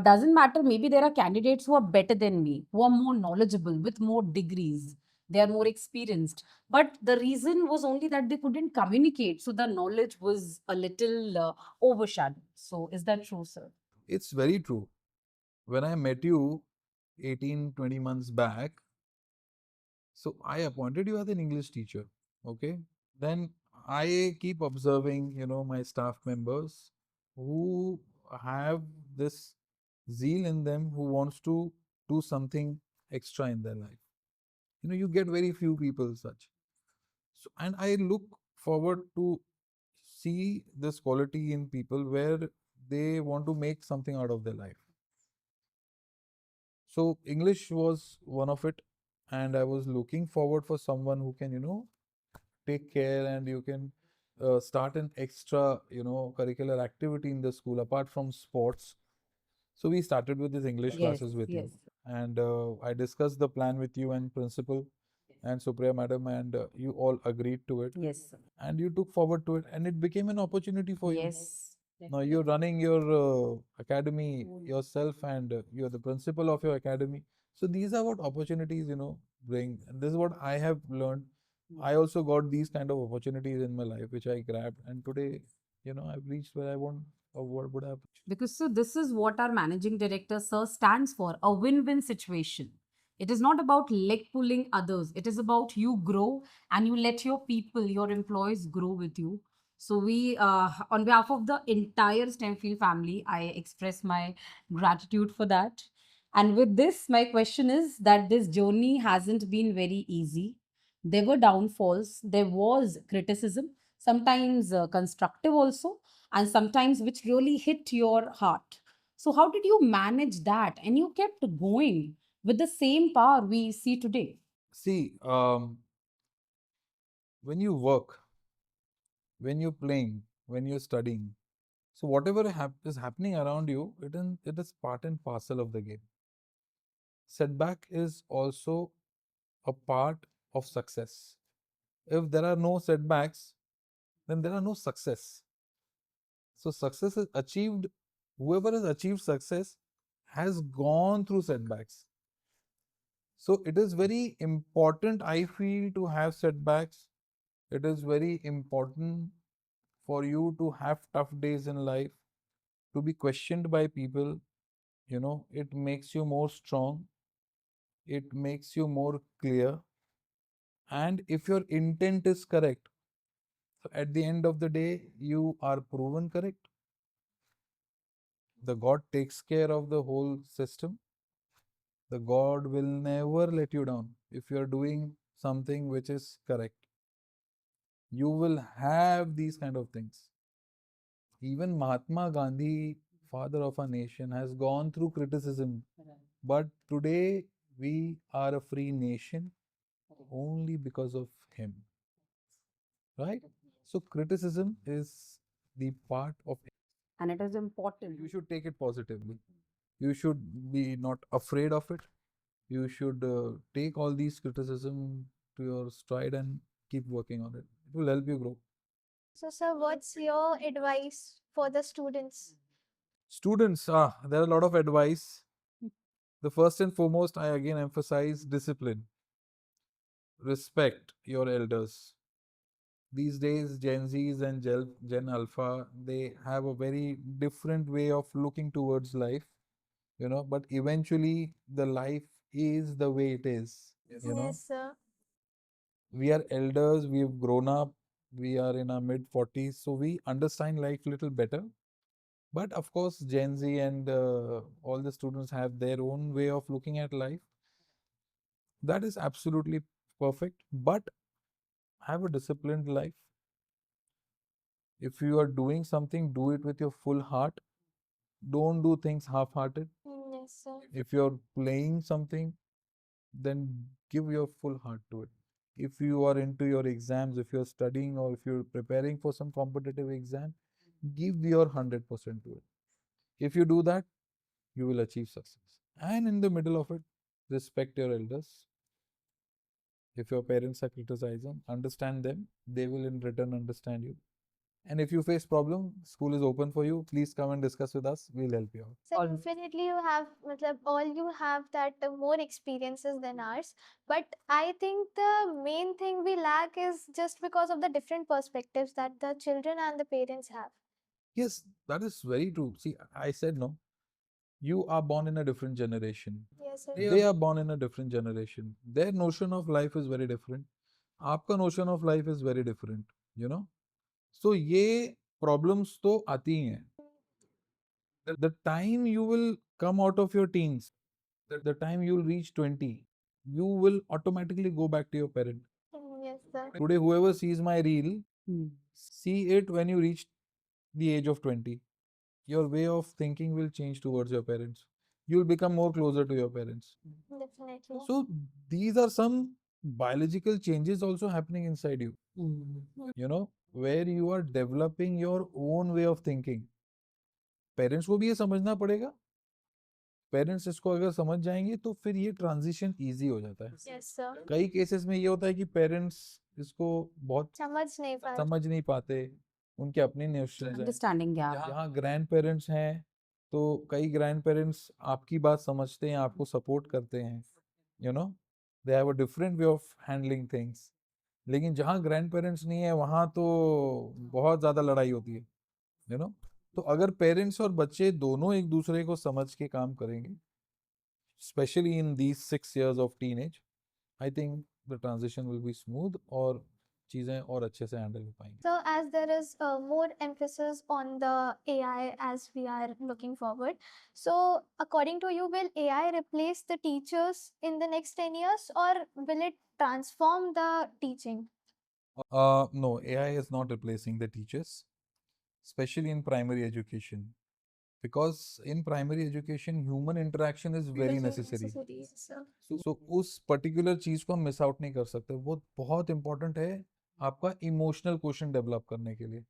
Speaker 2: doesn't matter, maybe there are candidates who are better than me, who are more knowledgeable, with more degrees, they are more experienced, but the reason was only that they couldn't communicate, so the knowledge was a little overshadowed. So is that true, sir?
Speaker 3: It's very true. When I met you 18-20 months back, so I appointed you as an English teacher. Okay. Then I keep observing, my staff members who have this zeal in them, who wants to do something extra in their life. You get very few people such. So, and I look forward to see this quality in people where they want to make something out of their life. So English was one of it, and I was looking forward for someone who can, take care, and you can start an extra, curricular activity in the school apart from sports. So we started with this English
Speaker 2: Yes,
Speaker 3: classes with you,
Speaker 2: yes.
Speaker 3: and I discussed the plan with you and principal and Supriya madam, and you all agreed to it,
Speaker 2: Yes, sir.
Speaker 3: and you took forward to it, and it became an opportunity for you.
Speaker 2: Yes.
Speaker 3: Now you're running your academy yourself, and you're the principal of your academy. So these are what opportunities, bring. And this is what I have learned. I also got these kind of opportunities in my life, which I grabbed, and today, I've reached where I want or what would have.
Speaker 2: Because so this is what our managing director, sir, stands for, a win-win situation. It is not about leg pulling others. It is about you grow and you let your people, your employees grow with you. So we, on behalf of the entire Stemfield family, I express my gratitude for that. And with this, my question is that this journey hasn't been very easy. There were downfalls, there was criticism, sometimes constructive also, and sometimes which really hit your heart. So, how did you manage that? And you kept going with the same power we see today.
Speaker 3: See, when you work, when you're playing, when you're studying, so whatever is happening around you, it is part and parcel of the game. Setback is also a part of success. If there are no setbacks, then there are no success. So success is achieved, whoever has achieved success has gone through setbacks. So it is very important, I feel, to have setbacks. It is very important for you to have tough days in life, to be questioned by people. It makes you more strong, it makes you more clear. And if your intent is correct, so at the end of the day, you are proven correct. The God takes care of the whole system. The God will never let you down if you are doing something which is correct. You will have these kind of things. Even Mahatma Gandhi, father of our nation, has gone through criticism. But today we are a free nation only because of him. Right? So criticism is the part of,
Speaker 2: And it is important.
Speaker 3: you should take it positively. You should be not afraid of it. You should take all these criticism to your stride and keep working on it. It will help you grow.
Speaker 1: So, sir, what's your advice for the students?
Speaker 3: Students, there are a lot of advice. The first and foremost, I again emphasize discipline. Respect your elders. These days, Gen Zs and Gen Alpha, they have a very different way of looking towards life, but eventually the life is the way it is.
Speaker 1: Yes, sir.
Speaker 3: We are elders, we've grown up, we are in our mid 40s, so we understand life a little better. But of course, Gen Z and all the students have their own way of looking at life. That is absolutely perfect. But have a disciplined life. If you are doing something, do it with your full heart. Don't do things half hearted.
Speaker 1: Yes, sir.
Speaker 3: If you're playing something, then give your full heart to it. If you are into your exams, if you're studying or if you're preparing for some competitive exam, give your 100% to it. If you do that, you will achieve success. And in the middle of it, respect your elders. If your parents are criticizing, understand them. They will in return understand you. And if you face problem, school is open for you. Please come and discuss with us. We'll help you out.
Speaker 1: So
Speaker 2: All-
Speaker 1: definitely you have, matlab, all you have that more experiences than ours. But I think the main thing we lack is just because of the different perspectives that the children and the parents have.
Speaker 3: Yes, that is very true. See, I said no. You are born in a different generation.
Speaker 1: Yes, sir.
Speaker 3: They are born in a different generation. Their notion of life is very different. आपका notion of life is very different. You know. So ये problems तो आती ही हैं. The time you will come out of your teens, the time you will reach 20, you will automatically go back to your parent.
Speaker 1: Yes, sir.
Speaker 3: Today, whoever sees my reel,
Speaker 2: Hmm.
Speaker 3: see it when you reach the age of 20. Your way of thinking will change towards your parents. You will become more closer to your parents.
Speaker 1: Definitely.
Speaker 3: So, these are some biological changes also happening inside you, where you are developing your own way of thinking. Parents को भी ये समझना पड़ेगा. Parents इसको अगर समझ जाएंगे तो फिर ये ट्रांजिशन इजी हो जाता है.
Speaker 1: Yes, sir.
Speaker 3: कई केसेस में ये होता है कि पेरेंट्स इसको बहुत समझ नहीं पाते. उनके अपने नोशंस हैं.
Speaker 2: Understanding gap.
Speaker 3: जहाँ ग्रैंड पेरेंट्स हैं तो कई ग्रैंड पेरेंट्स आपकी बात समझते हैं, आपको सपोर्ट करते हैं. They have a different way of handling things. लेकिन जहाँ ग्रैंड पेरेंट्स नहीं है वहाँ तो बहुत ज़्यादा लड़ाई होती है. तो अगर पेरेंट्स और बच्चे दोनों एक दूसरे को समझ के काम करेंगे, especially in these 6 years of teenage, I think the transition will be smooth और चीज़ें और अच्छे से हैंडल हो पाएंगी.
Speaker 1: So, as there is more emphasis on the AI as we are looking forward, so according to you, will AI replace the teachers in the next 10 years or will it transform the teaching?
Speaker 3: No, AI is not replacing the teachers, especially in primary education. Because in primary education, human interaction is very necessary.
Speaker 1: Sir.
Speaker 3: So उस particular चीज़ को हम miss out नहीं कर सकते. वो बहुत important है आपका emotional quotient develop करने के लिए.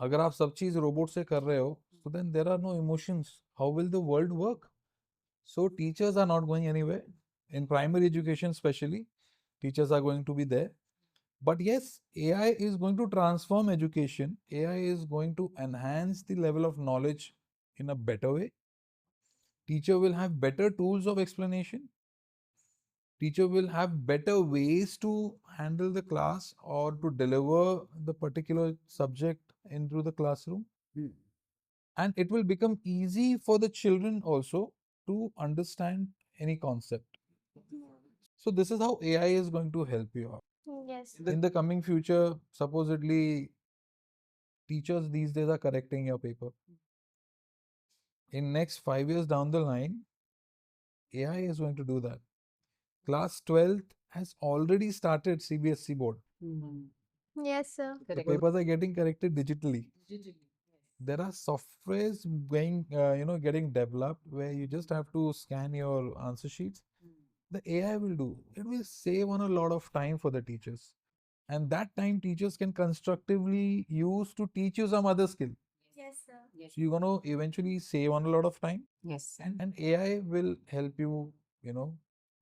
Speaker 3: अगर आप सब चीज़ robot से कर रहे हो, so then there are no emotions. How will the world work? So teachers are not going anywhere. In primary education especially, teachers are going to be there. But yes, AI is going to transform education. AI is going to enhance the level of knowledge in a better way. Teacher will have better tools of explanation. Teacher will have better ways to handle the class or to deliver the particular subject into the classroom. And it will become easy for the children also to understand any concept. So this is how AI is going to help you out.
Speaker 1: Yes.
Speaker 3: In the coming future, supposedly teachers these days are correcting your paper. In next 5 years down the line, AI is going to do that. Class 12th has already started CBSE board.
Speaker 1: Yes, sir.
Speaker 3: The papers are getting corrected digitally. There are softwares getting developed where you just have to scan your answer sheets. The AI will do. It will save on a lot of time for the teachers. and that time teachers can constructively use to teach you some other skill.
Speaker 1: Yes, sir.
Speaker 3: So you're going to eventually save on a lot of time,
Speaker 2: Yes.
Speaker 3: and AI will help you,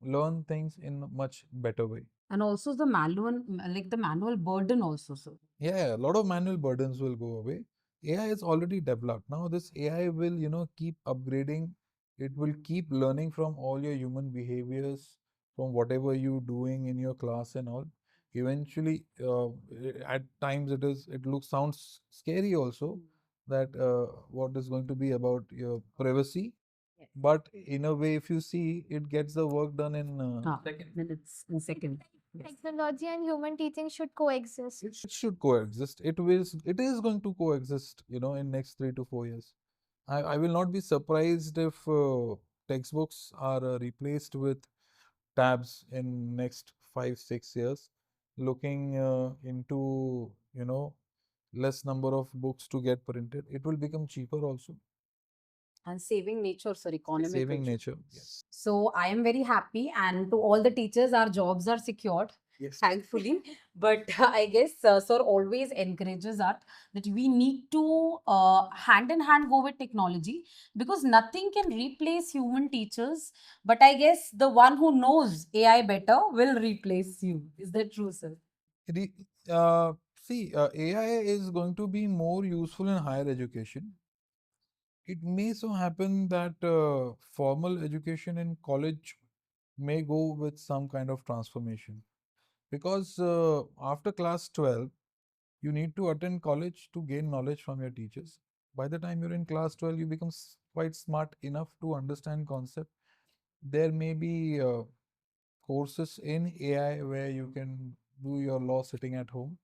Speaker 3: learn things in a much better way.
Speaker 2: And also the manual, like the manual burden also, so.
Speaker 3: Yeah, a lot of manual burdens will go away. AI is already developed. Now this AI will, keep upgrading. It will keep learning from all your human behaviors, from whatever you're doing in your class and all. Eventually, at times it looks sounds scary also, that what is going to be about your privacy.
Speaker 2: Yes.
Speaker 3: But in a way, if you see, it gets the work done in
Speaker 2: Minutes in second. Yes.
Speaker 1: Technology and human teaching should coexist.
Speaker 3: it should coexist. It is going to coexist, in next 3 to 4 years. I will not be surprised if textbooks are replaced with tabs in next 5 6 years, looking into less number of books to get printed. It will become cheaper also.
Speaker 2: And saving nature, sorry, economic
Speaker 3: Saving
Speaker 2: nature.
Speaker 3: nature, yes.
Speaker 2: So I am very happy, and to all the teachers, our jobs are secured,
Speaker 3: Yes.
Speaker 2: thankfully. But I guess sir always encourages us that we need to hand in hand go with technology, because nothing can replace human teachers. But I guess the one who knows AI better will replace you. Is that true, sir?
Speaker 3: Re- See, AI is going to be more useful in higher education. It may so happen that formal education in college may go with some kind of transformation, because after class 12 you need to attend college to gain knowledge from your teachers. By the time you're in class 12, you become quite smart enough to understand concept. There may be courses in AI where you can do your law sitting at home.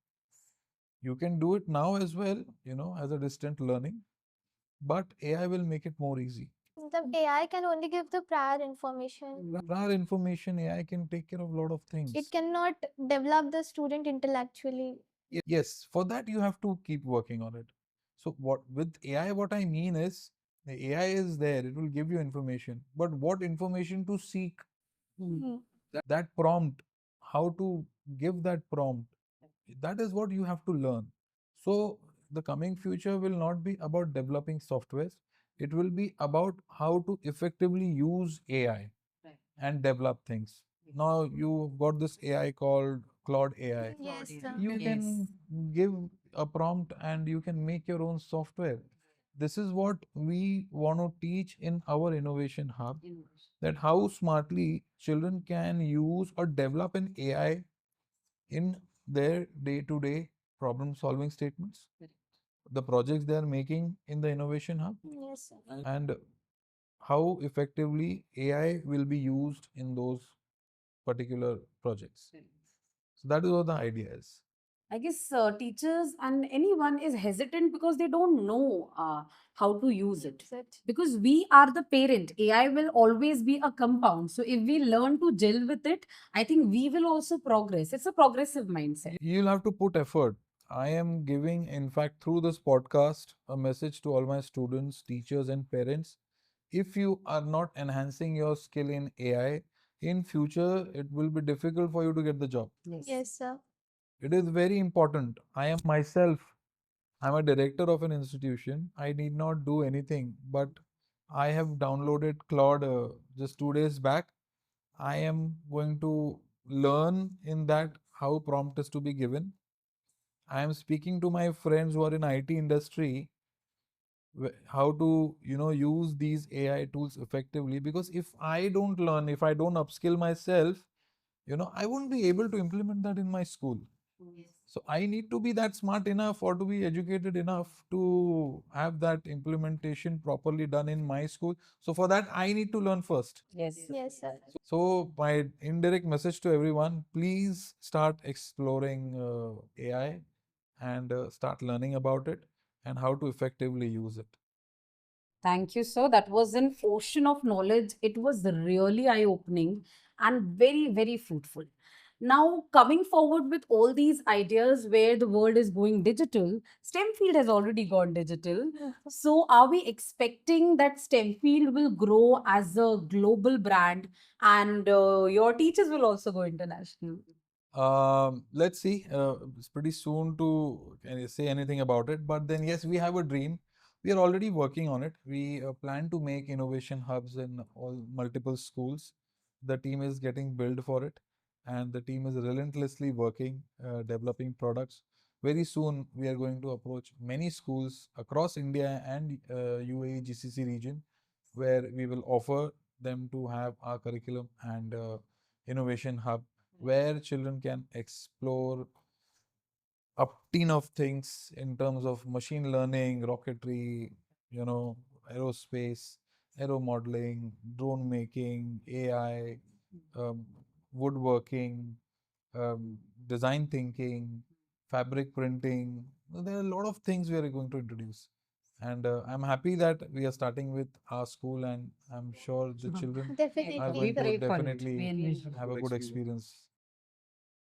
Speaker 3: You can do it now as well, as a distant learning, but AI will make it more easy.
Speaker 1: The AI can only give the prior information.
Speaker 3: Prior information, AI can take care of a lot of things.
Speaker 1: It cannot develop the student intellectually.
Speaker 3: Yes, for that you have to keep working on it. So what with AI, what I mean is, the AI is there, it will give you information, but what information to seek,
Speaker 1: Hmm.
Speaker 3: that prompt, how to give that prompt, that is what you have to learn. So the coming future will not be about developing softwares, it will be about how to effectively use AI and develop things. Now you've got this AI called Claude AI.
Speaker 1: Yes, sir.
Speaker 3: You can give a prompt and you can make your own software. This is what we want to teach in our innovation hub, that how smartly children can use or develop an AI in their day-to-day problem solving statements, the projects they are making in the innovation hub,
Speaker 1: Yes, sir.
Speaker 3: and how effectively AI will be used in those particular projects. So that is what the idea is.
Speaker 2: I guess teachers and anyone is hesitant because they don't know how to use it. Because we are the parent, AI will always be a compound. So if we learn to gel with it, I think we will also progress. It's a progressive mindset.
Speaker 3: You'll have to put effort. I am giving, in fact, through this podcast, a message to all my students, teachers, and parents. If you are not enhancing your skill in AI, in future it will be difficult for you to get the job.
Speaker 1: Yes, sir.
Speaker 3: It is very important. I am myself, I'm a director of an institution. I need not do anything, but I have downloaded Claude just 2 days back. I am going to learn in that how prompt is to be given. I am speaking to my friends who are in IT industry, how to use these AI tools effectively, because if I don't learn, if I don't upskill myself, I won't be able to implement that in my school. So I need to be that smart enough or to be educated enough to have that implementation properly done in my school. So for that, I need to learn first.
Speaker 2: Yes.
Speaker 1: Yes, sir.
Speaker 3: So my indirect message to everyone, please start exploring AI and start learning about it and how to effectively use it.
Speaker 2: Thank you, sir. That was an ocean of knowledge. It was really eye opening and very, very fruitful. Now, coming forward with all these ideas where the world is going digital, STEMfield has already gone digital. So, are we expecting that STEMfield will grow as a global brand and your teachers will also go international?
Speaker 3: Let's see. It's pretty soon to say anything about it. But then, yes, we have a dream. We are already working on it. We plan to make innovation hubs in all multiple schools. The team is getting built for it, and the team is relentlessly working, developing products. Very soon, we are going to approach many schools across India and UAE GCC region, where we will offer them to have our curriculum and innovation hub where children can explore a ton of things in terms of machine learning, rocketry, aerospace, aero modeling, drone making, AI, um, woodworking, um, design thinking, fabric printing. There are a lot of things we are going to introduce. And I'm happy that we are starting with our school, and I'm sure the children
Speaker 1: Definitely,
Speaker 3: are
Speaker 2: It'll be
Speaker 3: going to
Speaker 2: very fun.
Speaker 3: definitely have a good experience.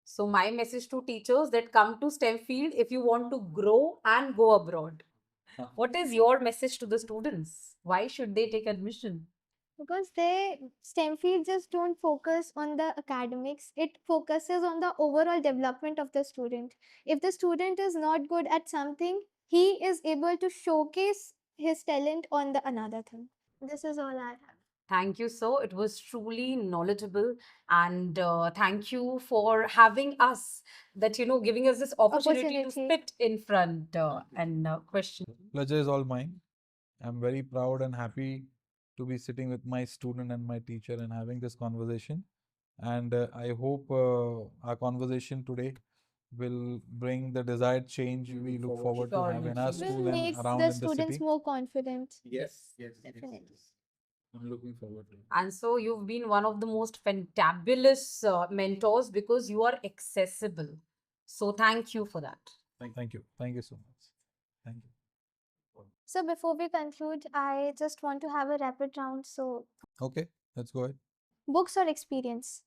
Speaker 2: So, my message to teachers that come to STEMfield if you want to grow and go abroad. What is your message to the students? Why should they take admission?
Speaker 1: because they STEM field just don't focus on the academics. It focuses on the overall development of the student. If the student is not good at something, he is able to showcase his talent on the another thing. This is all I have.
Speaker 2: Thank you, so it was truly knowledgeable, and thank you for having us. That giving us this opportunity to
Speaker 1: Opportunity.
Speaker 2: sit in front and question.
Speaker 3: Pleasure is all mine. I'm very proud and happy to be sitting with my student and my teacher and having this conversation. And I hope our conversation today will bring the desired change we look forward to have in our
Speaker 2: Surely,
Speaker 1: Will
Speaker 3: school and
Speaker 1: makes
Speaker 3: around
Speaker 1: the
Speaker 3: in the
Speaker 1: students
Speaker 3: city.
Speaker 1: more confident.
Speaker 3: Definitely. I'm looking forward to it.
Speaker 2: and so you've been one of the most fantabulous mentors because you are accessible. So thank you for that.
Speaker 3: Thank you. Thank you so much. Thank you.
Speaker 1: So before we conclude, I just want to have a rapid round. So
Speaker 3: Okay, let's go ahead.
Speaker 1: books or experience?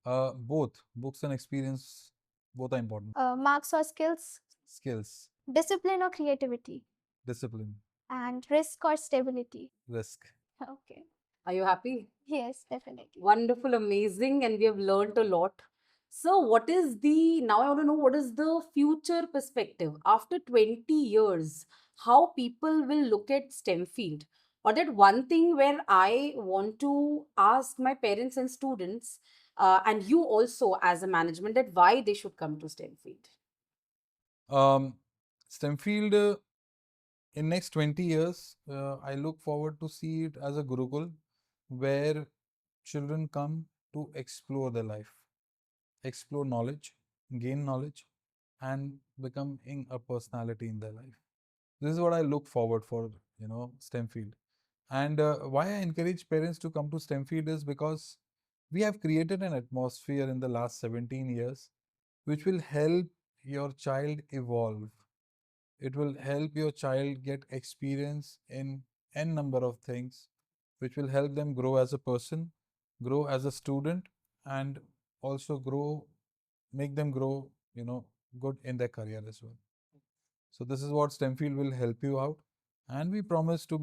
Speaker 3: Both books and experience, both are important.
Speaker 1: Marks or skills?
Speaker 3: Skills,
Speaker 1: Discipline or creativity?
Speaker 3: discipline,
Speaker 1: And risk or stability?
Speaker 3: risk.
Speaker 1: Okay.
Speaker 2: Are you happy?
Speaker 1: Yes, definitely.
Speaker 2: Wonderful, amazing, and we have learned a lot. So, what is the now? I want to know what is the future perspective after 20 years? How people will look at STEM field? Or that one thing where I want to ask my parents and students, and you also as a management, that why they should come to STEM field.
Speaker 3: Um, Stemfield, in next 20 years, I look forward to see it as a Gurukul where children come to explore their life, explore knowledge, gain knowledge, and becoming a personality in their life. This is what I look forward for, STEM field. And why I encourage parents to come to STEM field is because we have created an atmosphere in the last 17 years which will help your child evolve. It will help your child get experience in n number of things, which will help them grow as a person, grow as a student, and also make them grow, good in their career as well. So this is what STEMfield will help you out. And we promise to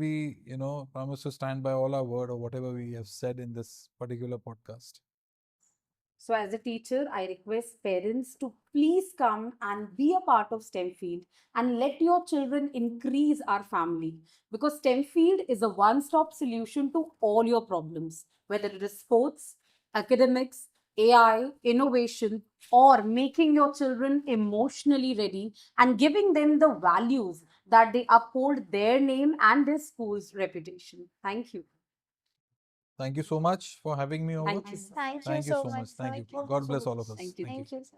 Speaker 3: promise to stand by all our word or whatever we have said in this particular podcast.
Speaker 2: So, as a teacher, I request parents to please come and be a part of STEM field and let your children increase our family, because STEM field is a one stop solution to all your problems, whether it is sports, academics, AI, innovation, or making your children emotionally ready and giving them the values that they uphold their name and their school's reputation. Thank you.
Speaker 3: Thank you so much for having me over.
Speaker 2: Thank you, sir.
Speaker 1: Thank you
Speaker 3: Thank you
Speaker 1: so
Speaker 3: so
Speaker 1: much,
Speaker 3: much. Thank
Speaker 1: sir.
Speaker 3: you. God bless all of us.
Speaker 2: Thank you.
Speaker 3: Thank you.
Speaker 1: Thank you, sir.